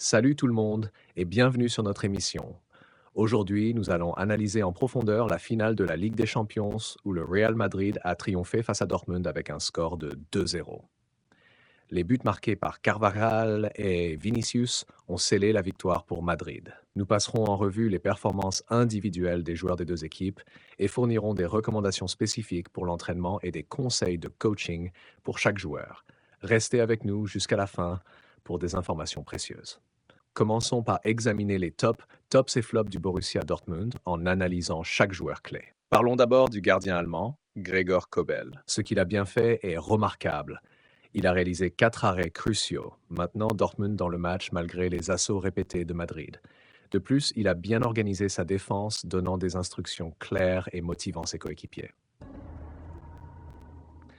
Salut tout le monde et bienvenue sur notre émission. Aujourd'hui, nous allons analyser en profondeur la finale de la Ligue des Champions où le Real Madrid a triomphé face à Dortmund avec un score de 2-0. Les buts marqués par Carvajal et Vinicius ont scellé la victoire pour Madrid. Nous passerons en revue les performances individuelles des joueurs des deux équipes et fournirons des recommandations spécifiques pour l'entraînement et des conseils de coaching pour chaque joueur. Restez avec nous jusqu'à la fin pour des informations précieuses. Commençons par examiner les tops et flops du Borussia Dortmund en analysant chaque joueur clé. Parlons d'abord du gardien allemand, Gregor Kobel. Ce qu'il a bien fait est remarquable. Il a réalisé 4 arrêts cruciaux, maintenant Dortmund dans le match malgré les assauts répétés de Madrid. De plus, il a bien organisé sa défense, donnant des instructions claires et motivant ses coéquipiers.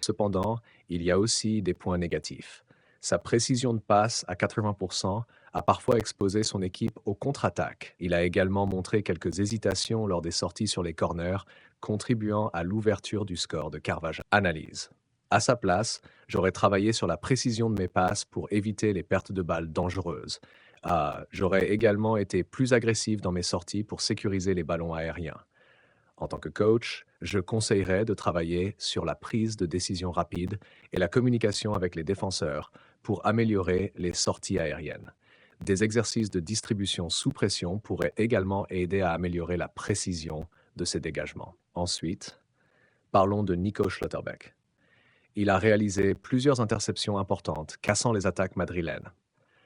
Cependant, il y a aussi des points négatifs. Sa précision de passe à 80% a parfois exposé son équipe aux contre-attaques. Il a également montré quelques hésitations lors des sorties sur les corners, contribuant à l'ouverture du score de Carvajal. Analyse. À sa place, j'aurais travaillé sur la précision de mes passes pour éviter les pertes de balles dangereuses. J'aurais également été plus agressif dans mes sorties pour sécuriser les ballons aériens. En tant que coach, je conseillerais de travailler sur la prise de décision rapide et la communication avec les défenseurs pour améliorer les sorties aériennes. Des exercices de distribution sous pression pourraient également aider à améliorer la précision de ces dégagements. Ensuite, parlons de Nico Schlotterbeck. Il a réalisé plusieurs interceptions importantes, cassant les attaques madrilènes.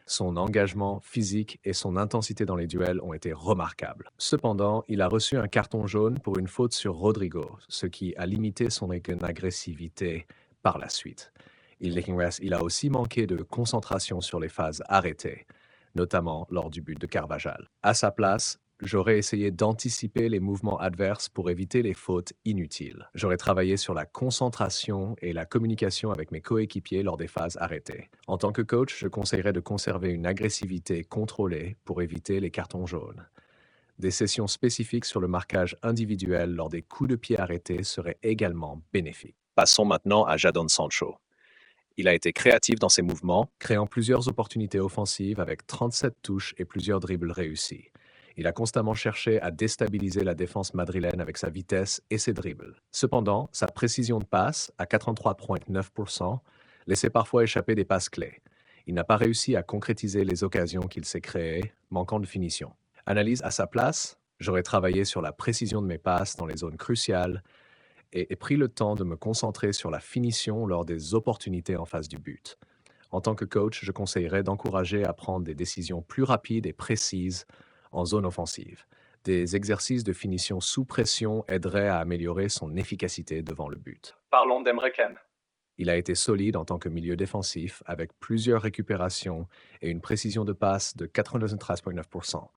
Son engagement physique et son intensité dans les duels ont été remarquables. Cependant, il a reçu un carton jaune pour une faute sur Rodrigo, ce qui a limité son agressivité par la suite. Il a aussi manqué de concentration sur les phases arrêtées, notamment lors du but de Carvajal. À sa place, j'aurais essayé d'anticiper les mouvements adverses pour éviter les fautes inutiles. J'aurais travaillé sur la concentration et la communication avec mes coéquipiers lors des phases arrêtées. En tant que coach, je conseillerais de conserver une agressivité contrôlée pour éviter les cartons jaunes. Des sessions spécifiques sur le marquage individuel lors des coups de pied arrêtés seraient également bénéfiques. Passons maintenant à Jadon Sancho. Il a été créatif dans ses mouvements, créant plusieurs opportunités offensives avec 37 touches et plusieurs dribbles réussis. Il a constamment cherché à déstabiliser la défense madrilène avec sa vitesse et ses dribbles. Cependant, sa précision de passe, à 83,9%, laissait parfois échapper des passes clés. Il n'a pas réussi à concrétiser les occasions qu'il s'est créées, manquant de finition. Analyse à sa place, j'aurais travaillé sur la précision de mes passes dans les zones cruciales et pris le temps de me concentrer sur la finition lors des opportunités en face du but. En tant que coach, je conseillerais d'encourager à prendre des décisions plus rapides et précises en zone offensive. Des exercices de finition sous pression aideraient à améliorer son efficacité devant le but. Parlons d'Emre Can. Il a été solide en tant que milieu défensif avec plusieurs récupérations et une précision de passe de 93,9%.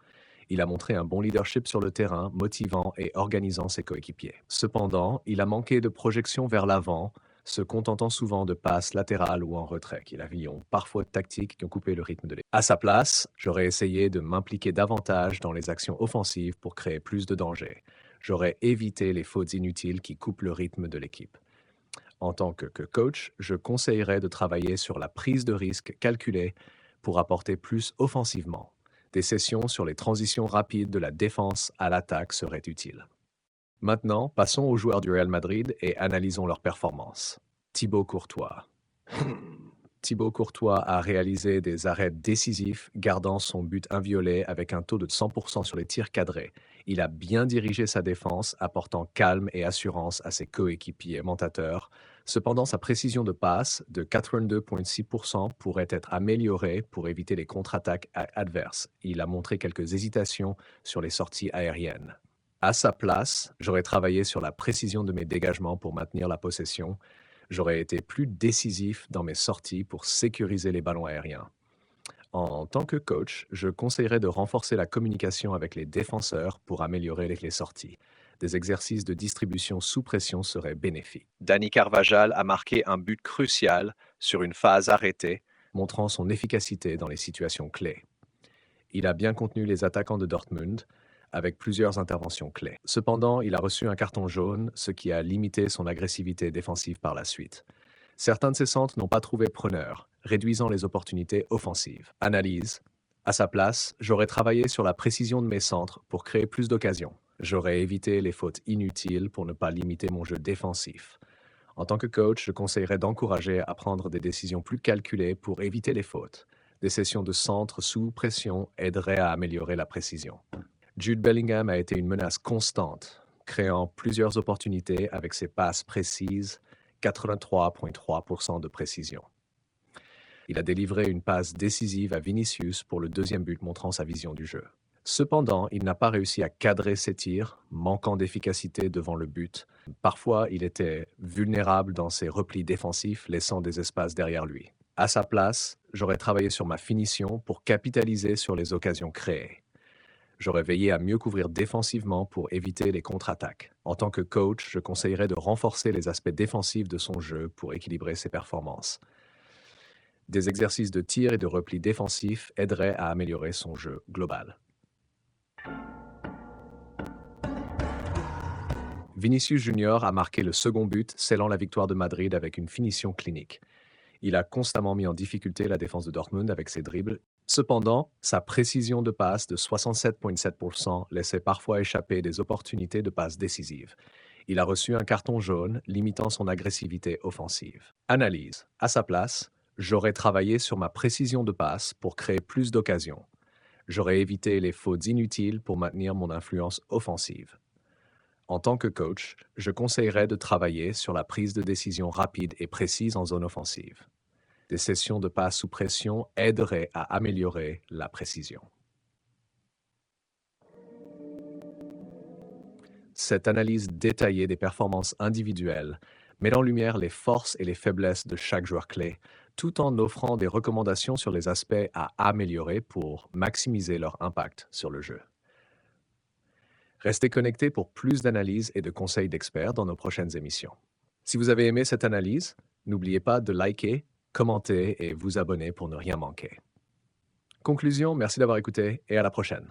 Il a montré un bon leadership sur le terrain, motivant et organisant ses coéquipiers. Cependant, il a manqué de projection vers l'avant, se contentant souvent de passes latérales ou en retrait, qui ont parfois de tactiques qui ont coupé le rythme de l'équipe. À sa place, j'aurais essayé de m'impliquer davantage dans les actions offensives pour créer plus de danger. J'aurais évité les fautes inutiles qui coupent le rythme de l'équipe. En tant que coach, je conseillerais de travailler sur la prise de risque calculée pour apporter plus offensivement. Des sessions sur les transitions rapides de la défense à l'attaque seraient utiles. Maintenant, passons aux joueurs du Real Madrid et analysons leurs performances. Thibaut Courtois. Thibaut Courtois a réalisé des arrêts décisifs, gardant son but inviolé avec un taux de 100% sur les tirs cadrés. Il a bien dirigé sa défense, apportant calme et assurance à ses coéquipiers montateurs. Cependant, sa précision de passe, de 82,6%, pourrait être améliorée pour éviter les contre-attaques adverses. Il a montré quelques hésitations sur les sorties aériennes. À sa place, j'aurais travaillé sur la précision de mes dégagements pour maintenir la possession. J'aurais été plus décisif dans mes sorties pour sécuriser les ballons aériens. En tant que coach, je conseillerais de renforcer la communication avec les défenseurs pour améliorer les sorties. Des exercices de distribution sous pression seraient bénéfiques. Dani Carvajal a marqué un but crucial sur une phase arrêtée, montrant son efficacité dans les situations clés. Il a bien contenu les attaquants de Dortmund, avec plusieurs interventions clés. Cependant, il a reçu un carton jaune, ce qui a limité son agressivité défensive par la suite. Certains de ses centres n'ont pas trouvé preneur, réduisant les opportunités offensives. Analyse. À sa place, j'aurais travaillé sur la précision de mes centres pour créer plus d'occasions. J'aurais évité les fautes inutiles pour ne pas limiter mon jeu défensif. En tant que coach, je conseillerais d'encourager à prendre des décisions plus calculées pour éviter les fautes. Des sessions de centre sous pression aideraient à améliorer la précision. Jude Bellingham a été une menace constante, créant plusieurs opportunités avec ses passes précises, 83,3% de précision. Il a délivré une passe décisive à Vinicius pour le deuxième but montrant sa vision du jeu. Cependant, il n'a pas réussi à cadrer ses tirs, manquant d'efficacité devant le but. Parfois, il était vulnérable dans ses replis défensifs, laissant des espaces derrière lui. À sa place, j'aurais travaillé sur ma finition pour capitaliser sur les occasions créées. J'aurais veillé à mieux couvrir défensivement pour éviter les contre-attaques. En tant que coach, je conseillerais de renforcer les aspects défensifs de son jeu pour équilibrer ses performances. Des exercices de tir et de repli défensif aideraient à améliorer son jeu global. Vinicius Junior a marqué le second but, scellant la victoire de Madrid avec une finition clinique. Il a constamment mis en difficulté la défense de Dortmund avec ses dribbles. Cependant, sa précision de passe de 67,7% laissait parfois échapper des opportunités de passe décisives. Il a reçu un carton jaune, limitant son agressivité offensive. Analyse. À sa place, j'aurais travaillé sur ma précision de passe pour créer plus d'occasions. J'aurais évité les fautes inutiles pour maintenir mon influence offensive. En tant que coach, je conseillerais de travailler sur la prise de décision rapide et précise en zone offensive. Des sessions de passe sous pression aideraient à améliorer la précision. Cette analyse détaillée des performances individuelles met en lumière les forces et les faiblesses de chaque joueur clé, tout en offrant des recommandations sur les aspects à améliorer pour maximiser leur impact sur le jeu. Restez connectés pour plus d'analyses et de conseils d'experts dans nos prochaines émissions. Si vous avez aimé cette analyse, n'oubliez pas de liker, commenter et vous abonner pour ne rien manquer. Conclusion, merci d'avoir écouté et à la prochaine.